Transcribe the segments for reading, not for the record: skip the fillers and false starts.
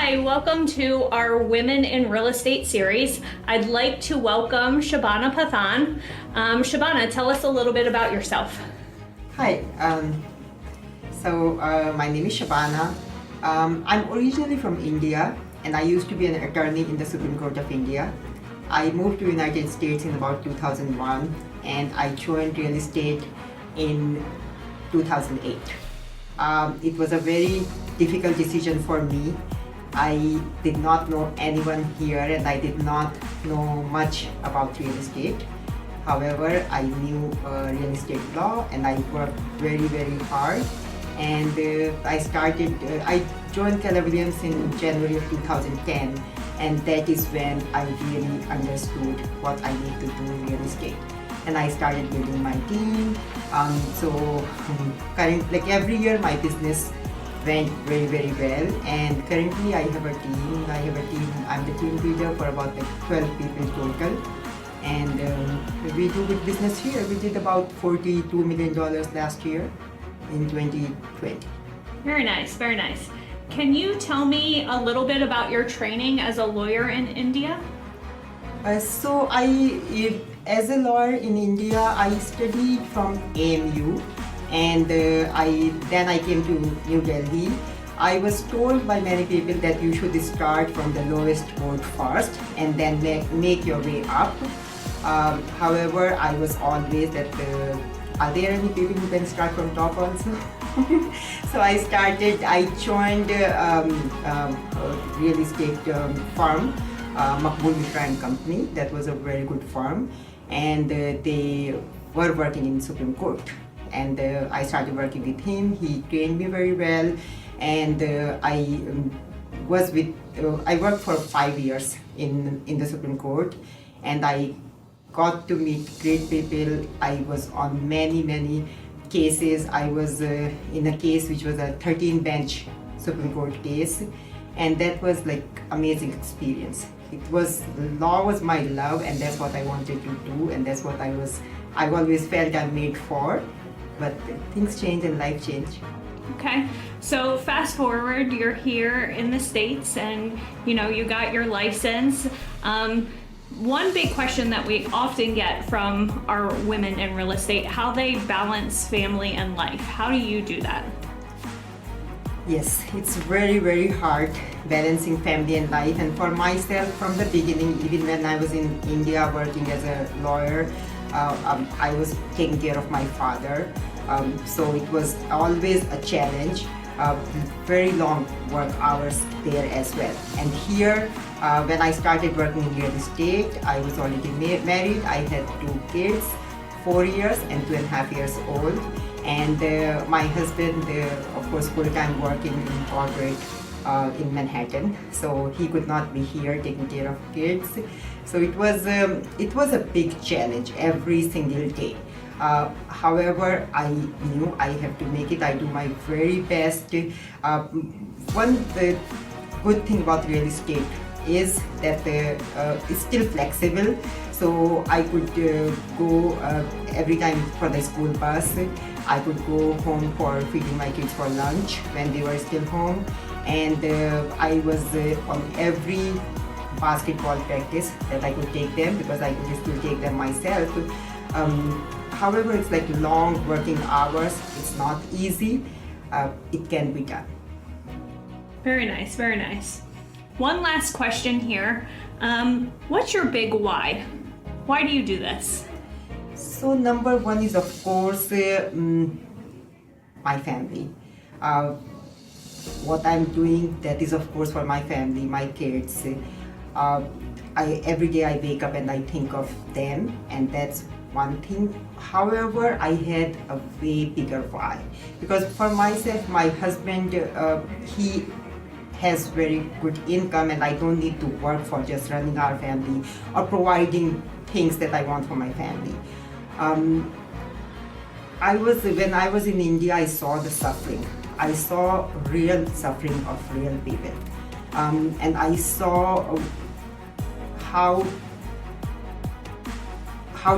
Hi, welcome to our Women in Real Estate series. I'd like to welcome Shabana Pathan. Shabana, tell us a little bit about yourself. Hi, my name is Shabana. I'm originally from India and I used to be an attorney in the Supreme Court of India. I moved to the United States in about 2001 and I joined real estate in 2008. It was a very difficult decision for me. I did not know anyone here and I did not know much about real estate. However, I knew real estate law and I worked very hard. And I joined KWNC in January of 2010, and that is when I really understood what I need to do in real estate. And I started building my team. Every year my business went very well, and currently I have a team. I'm the team leader for about 12 people total. And we do good business here. We did about $42 million last year in 2020. Very nice, very nice. Can you tell me a little bit about your training as a lawyer in India? As a lawyer in India, I studied from AMU, and then I came to New Delhi. I was told by many people that you should start from the lowest board first and then make your way up. However, I was always that, are there any people who can start from top also? So I joined a real estate firm, Makbul Mishra & Company. That was a very good firm, and they were working in Supreme Court. And I started working with him. He trained me very well, and I worked for 5 years in the Supreme Court, and I got to meet great people. I was on many cases. I was in a case which was a 13-bench Supreme Court case, and that was like amazing experience. Law was my love, and that's what I wanted to do, and that's what I always felt I'm made for. But things change and life change. Okay, so fast forward, you're here in the States and you got your license. One big question that we often get from our women in real estate, how they balance family and life. How do you do that? Yes, it's very hard balancing family and life. And for myself, from the beginning, even when I was in India working as a lawyer, I was taking care of my father. So it was always a challenge. Very long work hours there as well. And here, when I started working in real estate, I was already married. I had 2 kids, 4 years and 2.5 years old. And my husband, of course, full-time working in corporate in Manhattan. So he could not be here taking care of kids. So it was a big challenge every single day. However, I knew I have to make it. I do my very best. The good thing about real estate is that it's still flexible. So I could go every time for the school bus. I could go home for feeding my kids for lunch when they were still home. And I was on every basketball practice that I could take them, because I could still take them myself. However, it's like long working hours. It's not easy. It can be done. Very nice, very nice. One last question here. What's your big why? Why do you do this? So number one is, of course, my family. What I'm doing, that is of course for my family, my kids. Every day I wake up and I think of them, and that's one thing. However, I had a way bigger why, because for myself, my husband, he has very good income, and I don't need to work for just running our family or providing things that I want for my family. When I was in India, I saw the suffering. I saw real suffering of real people, and I saw how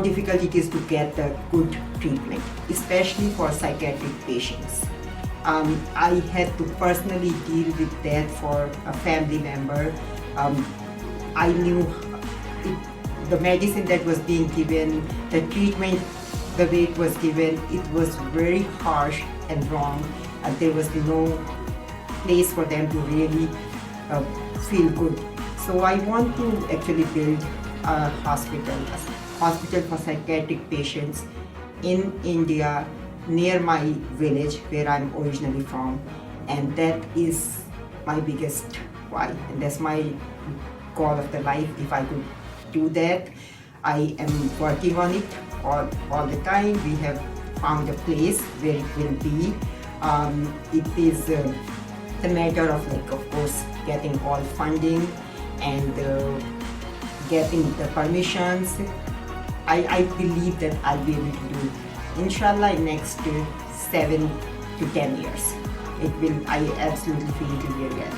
difficult it is to get the good treatment, especially for psychiatric patients. I had to personally deal with that for a family member. I knew the medicine that was being given, the treatment, the way it was given, it was very harsh and wrong, and there was no place for them to really feel good. So I want to actually build a hospital for psychiatric patients in India, near my village where I'm originally from, and that is my biggest why, and that's my goal of the life. If I could do that, I am working on it all the time. We have found a place where it will be. It is a matter of, like, of course, getting all funding and getting the permissions. I believe that I'll be able to do it. Inshallah, in next 7 to 10 years. I absolutely feel it will be a reality.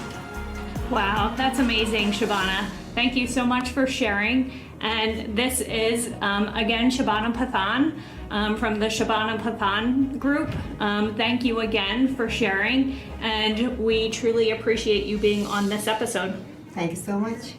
Wow, that's amazing, Shabana. Thank you so much for sharing. And this is, again, Shabana Pathan from the Shabana Pathan group. Thank you again for sharing, and we truly appreciate you being on this episode. Thank you so much.